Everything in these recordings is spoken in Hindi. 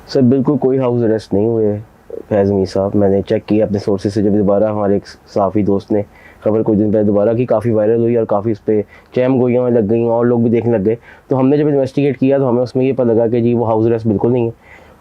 सर बिल्कुल कोई हाउस अरेस्ट नहीं हुए फैज़ मीर साहब। मैंने चेक किया अपने सोर्सेज से, जब दोबारा हमारे एक साफ़ी दोस्त ने खबर कुछ दिन पहले दोबारा की, काफ़ी वायरल हुई और काफ़ी उस पर चैम गोइयाँ लग गई और लोग भी देखने लग गए। तो हमने जब इन्वेस्टिगेट किया तो हमें उसमें ये पता लगा कि जी वो हाउस अरेस्ट बिल्कुल नहीं है।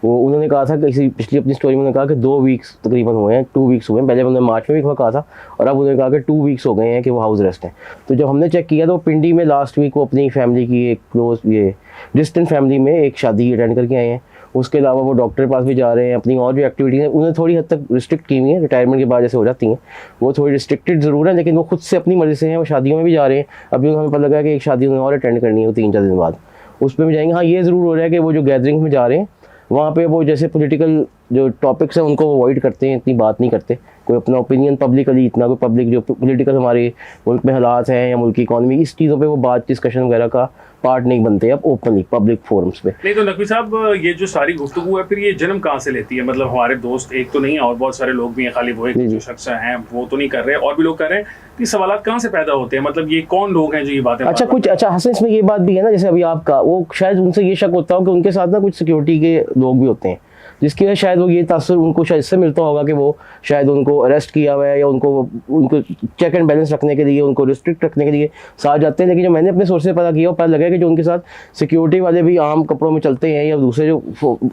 वो उन्होंने कहा था कि इसी पिछली अपनी स्टोरी में उन्होंने कहा कि 2 वीक्स तकरीबन हुए हैं, 2 वीक्स हुए हैं। पहले उन्होंने मार्च में भी कहा था और अब उन्होंने कहा कि 2 वीक्स हो गए हैं कि वो हाउस अरेस्ट है। तो जब हमने चेक किया तो पिंडी में लास्ट वीक वो अपनी फैमिली की एक क्लोज ये डिस्टेंट फैमिली में एक शादी अटेंड करके आए हैं। उसके अलावा वो डॉक्टर के पास भी जा रहे हैं, अपनी और भी एक्टिविटीज़ हैं उन्हें थोड़ी हद तक रिस्ट्रिक्ट की हुई हैं, रिटायरमेंट के बाद जैसे हो जाती हैं वो थोड़ी रिस्ट्रिक्टेड ज़रूर है, लेकिन वो खुद से अपनी मर्ज़ी से हैं, वो शादियों में भी जा रहे हैं। अभी हमें पता लगा कि एक शादी उन्हें और अटेंड करनी है वो 3-4 दिन बाद, उस पर भी जाएंगे। हाँ ये ज़रूर हो रहा है कि वो जो गैदरिंग में जा रहे हैं वहाँ पे वो जैसे पॉलिटिकल जो टॉपिक्स हैं उनको अवॉइड करते हैं, इतनी बात नहीं करते, कोई अपना ओपिनियन पब्लिकली इतना, कोई पब्लिक जो पॉलिटिकल हमारे मुल्क में हालात हैं या मुल्क की इकॉनमी, इस चीज़ों पे वो बात डिस्कशन वगैरह का पार्ट नहीं बनते अब ओपनली पब्लिक फोरम्स पे। नहीं तो नकवी साहब, ये जो सारी गुफ्तगू है फिर ये जन्म कहाँ से लेती है? मतलब हमारे दोस्त एक तो नहीं है और बहुत सारे लोग भी हैं, खाली वो एक जो शख्स हैं वो तो नहीं कर रहे और भी लोग कर रहे हैं। ये सवाल कहाँ से पैदा होते हैं? मतलब ये कौन लोग हैं जो ये बातें अच्छा कुछ अच्छा हसन इसमें ये बात भी है ना, जैसे अभी आपका वो शायद उनसे ये शक होता हो कि उनके साथ ना कुछ सिक्योरिटी के लोग भी होते हैं, जिसकी वजह शायद वो ये तासुर उनको शायद इससे मिलता होगा कि वो शायद उनको अरेस्ट किया हुआ है या उनको चेक एंड बैलेंस रखने के लिए, उनको रिस्ट्रिक्ट रखने के लिए साथ जाते हैं। लेकिन जो मैंने अपने सोर्स से पता किया वो पता लगा कि जो उनके साथ सिक्योरिटी वाले भी आम कपड़ों में चलते हैं या दूसरे जो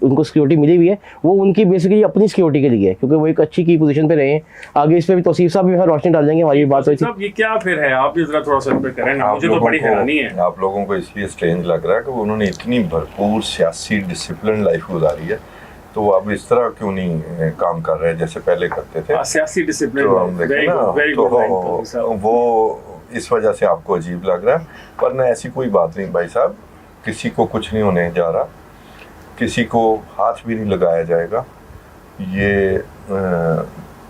उनको सिक्योरिटी मिली हुई है वो उनकी बेसिकली अपनी सिक्योरिटी के लिए है, क्योंकि वो एक अच्छी की पोजीशन पे रहे हैं। आगे इस पर भी तौसीफ साहब भी रोशनी डाल देंगे, हमारी बात हुई थी। ये क्या फिर है, आप जरा थोड़ा सा करें ना, मुझे तो बड़ी हैरानी है। आप लोगों को इसलिए स्ट्रेंज लग रहा है कि उन्होंने इतनी भरपूर सियासी डिसिप्लिन लाइफ गुजारी है, तो अब इस तरह क्यों नहीं काम कर रहे हैं जैसे पहले करते थे? सियासी डिसिप्लिन तो हम देखें ना, तो वो इस वजह से आपको अजीब लग रहा है, वरना ऐसी कोई बात नहीं भाई साहब। किसी को कुछ नहीं होने जा रहा, किसी को हाथ भी नहीं लगाया जाएगा। ये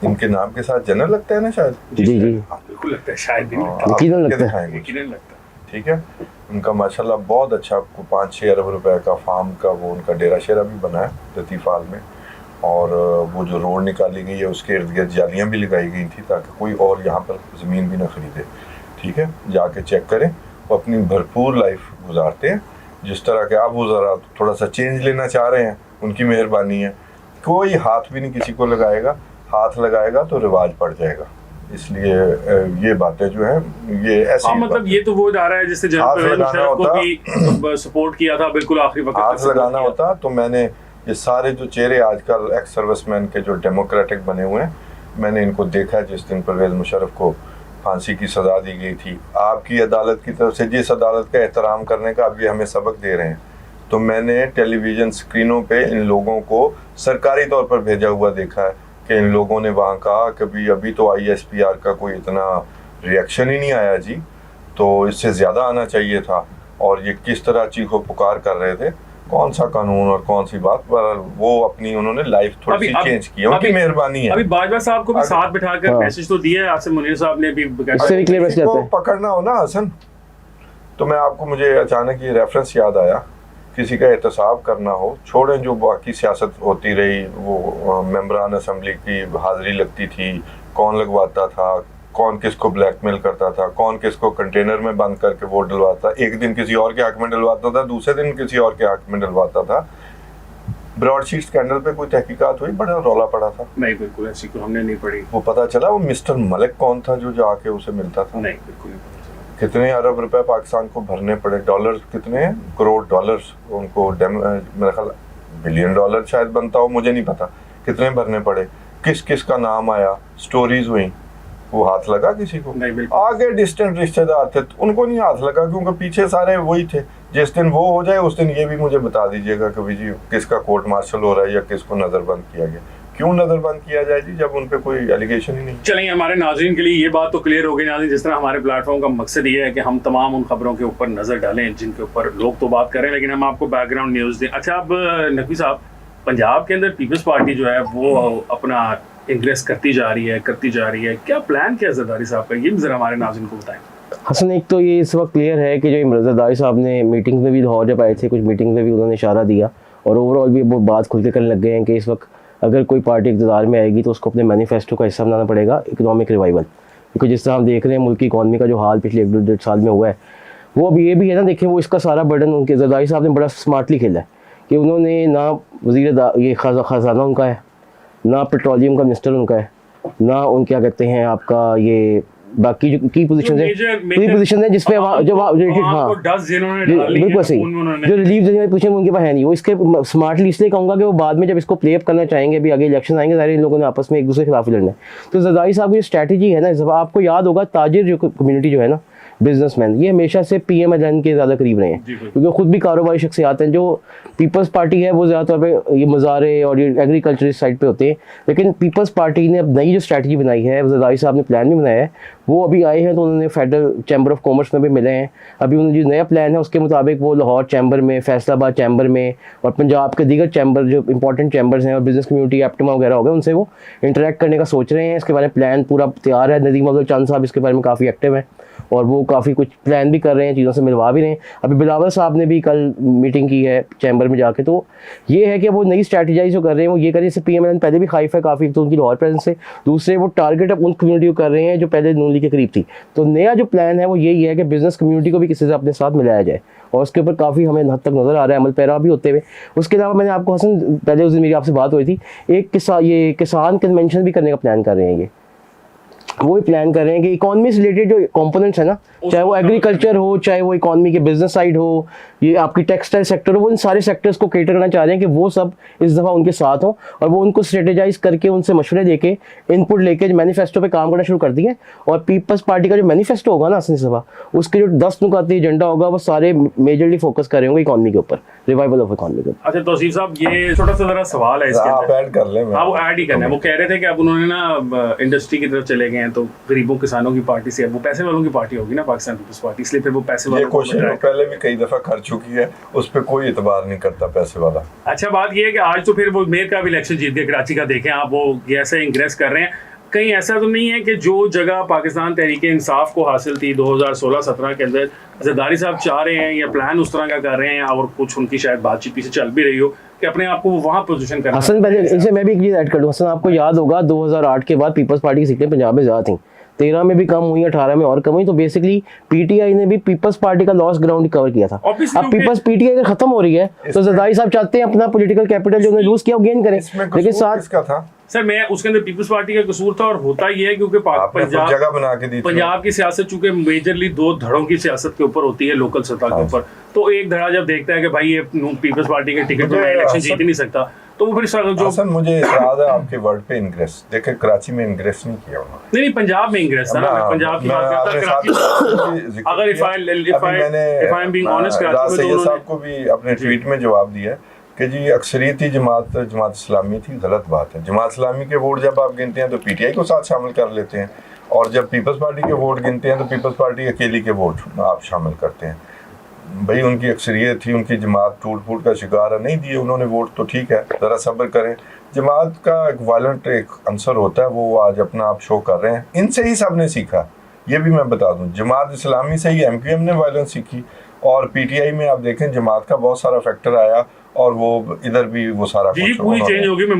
इनके नाम के साथ जनरल लगता है ना शायद? जी जी बिल्कुल लगता है, शायद भी नहीं लगता। ठीक है, उनका माशाल्लाह बहुत अच्छा 5-6 अरब रुपए का फार्म का वो उनका डेरा शेरा भी बना है लतीफ़ाल में, और वो जो रोड निकाली गई है उसके इर्द गिर्द जालियाँ भी लगाई गई थी ताकि कोई और यहाँ पर ज़मीन भी ना ख़रीदे। ठीक है, जाके चेक करें, वो अपनी भरपूर लाइफ गुजारते हैं। जिस तरह के आप वो ज़रा थोड़ा सा चेंज लेना चाह रहे हैं, उनकी मेहरबानी है। कोई हाथ भी नहीं किसी को लगाएगा, हाथ लगाएगा तो रिवाज पड़ जाएगा। इसलिए ये बातें जो है ये ऐसी मतलब ये तो वो जा रहा है जिससे जनरल मुशर्रफ को भी सपोर्ट किया था बिल्कुल आखिरी वक्त, हाथ लगाना होता। तो मैंने ये सारे जो चेहरे आजकल एक्स सर्विसमैन के जो डेमोक्रेटिक बने हुए हैं, मैंने इनको देखा है। जिस दिन परवेज मुशर्रफ को फांसी की सज़ा दी गई थी आपकी अदालत की तरफ से, जिस अदालत का एहतराम करने का अब ये हमें सबक दे रहे हैं, तो मैंने टेलीविज़न स्क्रीनों पे इन लोगों को सरकारी तौर पर भेजा हुआ देखा है कि इन लोगों ने वहाँ कहा कि अभी तो ISPR का कोई इतना रिएक्शन ही नहीं आया जी, तो इससे ज़्यादा आना चाहिए था। और ये किस तरह चीखो पुकार कर रहे थे, कौन सा कानून और कौन सी बात पर वो अपनी उन्होंने लाइफ थोड़ी सी चेंज की, उनकी मेहरबानी है। अभी बाजवा साहब को भी साथ बिठाकर मैसेज तो दिया है, आसिफ मुनीर साहब ने भी पकड़ना हो ना हसन, तो मैं आपको मुझे अचानक ये रेफरेंस याद आया, किसी का एहतसाब करना हो, छोड़ें जो बाकी सियासत होती रही, वो मेंबरान असम्बली की हाज़िरी लगती थी, कौन लगवाता था, कौन किसको ब्लैकमेल करता था, कौन किसको कंटेनर में बंद करके वोट डलवाता, एक दिन किसी और के हक में डलवाता था, दूसरे दिन किसी और के हक में डलवाता था। ब्रॉडशीट स्कैंडल पे कोई तहकीकात हुई, बड़ा रौला पड़ा था? नहीं, बिल्कुल ऐसी कोई हमने नहीं पढ़ी। वो पता चला वो मिस्टर मलिक कौन था जो जाके उसे मिलता था? नहीं, बिल्कुल नहीं। कितने अरब रुपए पाकिस्तान को भरने पड़े, डॉलर कितने हैं, करोड़ डॉलर्स उनको, मेरा ख्याल $1 बिलियन शायद बनता हो, मुझे नहीं पता कितने भरने पड़े, किस किस का नाम आया, स्टोरीज हुई। वो हाथ लगा किसी को? आगे डिस्टेंट रिश्तेदार थे उनको नहीं हाथ लगा, क्योंकि पीछे सारे वही थे। जिस दिन वो हो जाए उस दिन ये भी मुझे बता दीजिएगा कि भाई जी किसका कोर्ट मार्शल हो रहा है या किसको नजरबंद किया गया। क्यों नजरबंद किया जाए जी जब उन पे कोई एलिगेशन ही नहीं? चलेंगे, हमारे नाज़रीन के लिए ये बात तो क्लियर हो गई नाज़रीन, जिस तरह हमारे प्लेटफॉर्म का मकसद ये है कि हम तमाम उन खबरों के ऊपर नजर डालें जिनके ऊपर लोग तो बात करें, लेकिन हम आपको बैकग्राउंड न्यूज़ दें। अच्छा, अब नकवी साहब, पंजाब के अंदर पीपल्स पार्टी जो है वो अपना इंग्रेस करती जा रही है, क्या प्लान क्या है ज़रदारी साहब का, ये भी जरा हमारे नाज़रीन को बताएं। हसन, एक तो ये इस वक्त क्लियर है कि जो ज़रदारी साहब ने मीटिंग में भी लाहौर जब आए थे, कुछ मीटिंग में भी उन्होंने इशारा दिया और ओवरऑल भी वो बात खुल के करने लग गए हैं कि इस वक्त अगर कोई पार्टी इक़्तिदार में आएगी तो उसको अपने मैनिफेस्टो का हिस्सा बनाना पड़ेगा इकोनॉमिक रिवाइवल, क्योंकि जिस तरह हम देख रहे हैं मुल्क की इकॉनमी का जो हाल पिछले 1-1.5 साल में हुआ है, वो अब ये भी है ना, देखिए वो इसका सारा बर्डन उनके ज़रदारी साहब ने बड़ा स्मार्टली खेला है कि उन्होंने ना ये खजाना उनका है, ना पेट्रोलियम का मिनिस्टर उनका है, ना उन क्या कहते हैं आपका ये बाकी जो की पोजीशन है, पूरी पोजीशन है जिसपे जो हाँ बिल्कुल सही, जो रिलीफ देने वाली पोजीशन उनके पास है नहीं। वो इसके स्मार्टली इसलिए कहूँगा कि वो बाद में जब इसको प्ले अप करना चाहेंगे, भी आगे इलेक्शन आएंगे, सारे इन लोगों ने आपस में एक दूसरे के खिलाफ ही लड़ना है। तो जरदारी साहब की जो स्ट्रैटेजी है ना, इस दफ़ा आपको याद होगा ताजिर जो कम्युनिटी जो है ना, बिजनेसमैन, ये हमेशा से पीएम अजहन के ज़्यादा करीब रहे हैं, क्योंकि खुद भी कारोबारी शख्सियात हैं। जो पीपल्स पार्टी है वो ज़्यादातर पे ये मज़ारे और ये एग्रीकल्चर इस साइड पे होते हैं, लेकिन पीपल्स पार्टी ने अब नई जो स्ट्रैटेजी बनाई है, जरदारी साहब ने प्लान भी बनाया है, वो अभी आए हैं तो उन्होंने फेडरल चैम्बर ऑफ कॉमर्स में भी मिले हैं। अभी उन्होंने जो नया प्लान है उसके मुताबिक वो लाहौर चैम्बर में, फैसलाबाद चैम्बर में और पंजाब के दीगर चैम्बर जो इंपॉर्टेंट चैम्बर्स हैं और बिजनेस कम्युनिटी एप्टमा वगैरह हो गए, उनसे वो इंटरेक्ट करने का सोच रहे हैं। इसके बारे में प्लान पूरा तैयार है। नदीम अब्दुल चंद साहब इसके बारे में काफ़ी एक्टिव हैं और वो काफ़ी कुछ प्लान भी कर रहे हैं, चीज़ों से मिलवा भी रहे हैं। अभी बिलावल साहब ने भी कल मीटिंग की है चैम्बर में जाके। तो ये है कि वो नई स्ट्रैटेजाइज जो कर रहे हैं वो ये कर रहे हैं, जैसे पीएमएल पहले भी खाइफ है काफ़ी, तो उनकी लाहौर प्रेजेंस है। दूसरे वो टारगेट अब उन कम्युनिटी को कर रहे हैं जो पहले नून लीग के करीब थी। तो नया जो प्लान है वो यही है कि बिजनेस कम्युनिटी को भी किसी से अपने साथ मिलाया जाए और उसके ऊपर काफ़ी हमें हद तक नज़र आ रहा है अमल पैरा भी होते हुए। उसके अलावा मैंने आपको हसन पहले उस दिन मेरी आपसे बात हुई थी, एक किसान कन्वेंशन भी करने का प्लान कर रहे हैं। ये वो भी प्लान कर रहे हैं कि इकॉनमी से रिलेटेड जो कंपोनेंट्स है ना, चाहे वो एग्रीकल्चर हो, चाहे वो इकॉनमी के बिजनेस साइड हो, ये आपकी टेक्सटाइल सेक्टर हो, वो इन सारे सेक्टर्स को केटर करना चाह रहे हैं कि वो सब इस दफ़ा उनके साथ हो और वो उनको स्ट्रेटेजाइज करके उनसे मशवरे देके इनपुट लेके मैनिफेस्टो पे काम करना शुरू कर दिए। और पीपल्स पार्टी का जो मैनिफेस्टो होगा ना इस दफ़ा, उसके जो 10 नुकाती एजेंडा होगा वो सारे मेजरली फोकस कर रहे होंगे इकॉनमी के ऊपर, रिवाइवल ऑफ इकॉनमी के ऊपर। अच्छा तौसीफ साहब, ये छोटा सा जरा सवाल है इसके आप ऐड कर लें। हाँ वो ऐड ही करना है। वो कह रहे थे कि अब उन्होंने ना इंडस्ट्री की तरफ चले गए हैं, तो गरीबों किसानों की पार्टी से अब वो पैसे वालों की पार्टी होगी ना पाकिस्तान पीपल्स पार्टी, इसलिए फिर वो पैसे वालों को कोशिश पहले भी कई दफा कर चुकी है, उस पर कोई एतबार नहीं करता पैसे वाला। अच्छा बात ये है कि आज तो फिर वो मेयर का भी इलेक्शन जीत गए कराची का, देखें आप, वो कैसे इंग्रेस कर रहे हैं। कहीं ऐसा तो नहीं है कि जो जगह पाकिस्तान तहरीक इंसाफ को हासिल थी 2016-17 के अंदर, जरदारी साहब चाह रहे हैं या प्लान उस तरह का कर रहे हैं और कुछ उनकी शायद बातचीत पीछे चल भी रही हो कि अपने आप को वहाँ पोजीशन करना। हसन पहले इनसे मैं भी एक चीज़ ऐड कर दूँ। हसन आपको याद होगा 2008 के बाद पीपल्स पार्टी की सीटें पंजाब में ज़्यादा थी, 13 में भी कम हुई, 18 में और कम हुई। तो बेसिकली पीटीआई ने भी पीपल्स पार्टी का लॉस ग्राउंड कवर किया था। अब पीपल्स पीटीआई अगर खत्म हो रही है तो जरदारी साहब चाहते हैं अपना पॉलिटिकल कैपिटल जो उन्होंने लूज किया वो गेन करें, लेकिन साथ था सर मैं उसके अंदर पीपल्स पार्टी का कसूर था। और होता ही है क्योंकि जगह बना के दी पंजाब की सियासत चूंकि मेजरली 2 धड़ों की सियासत के ऊपर होती है, लोकल सतह के ऊपर, तो एक धड़ा जब देखता है कि भाई ये पीपल्स पार्टी के टिकट पर इलेक्शन जीत ही नहीं सकता, तो वो फिर जो मुझे इतराज है आपके वर्ड पे इंग्रेस। देखे कराची में इंग्रेस नहीं किया उन्होंने। नहीं पंजाब में इंग्रेस था ना, पंजाब की बात करता कराची। अगर if I am being honest, Karachi में तो उन्होंने को भी अपने ट्वीट में जवाब दिया कि जी अक्सरियती जमात इस्लामी थी, गलत बात है। जमात इस्लामी के वोट जब आप गिनते हैं तो पीटीआई को साथ शामिल कर लेते हैं, और जब पीपल्स पार्टी के वोट गिनते हैं तो पीपल्स पार्टी अकेली के वोट आप शामिल करते हैं। भाई उनकी अक्सरियत थी, उनकी जमात टूट फूट का शिकार है, नहीं दिए उन्होंने वोट तो ठीक है, ज़रा सब्र करें। जमात का एक वायलेंट एक अंसर होता है, वो आज अपना आप शो कर रहे हैं। इनसे ही सब ने सीखा, ये भी मैं बता दूं, जमात इस्लामी से ही एमक्यूएम ने वायलेंस सीखी। और पीटीआई में आप देखें जमात का बहुत सारा फैक्टर आया और वो इधर भी वो सारा पूरी चेंज होगी। मैं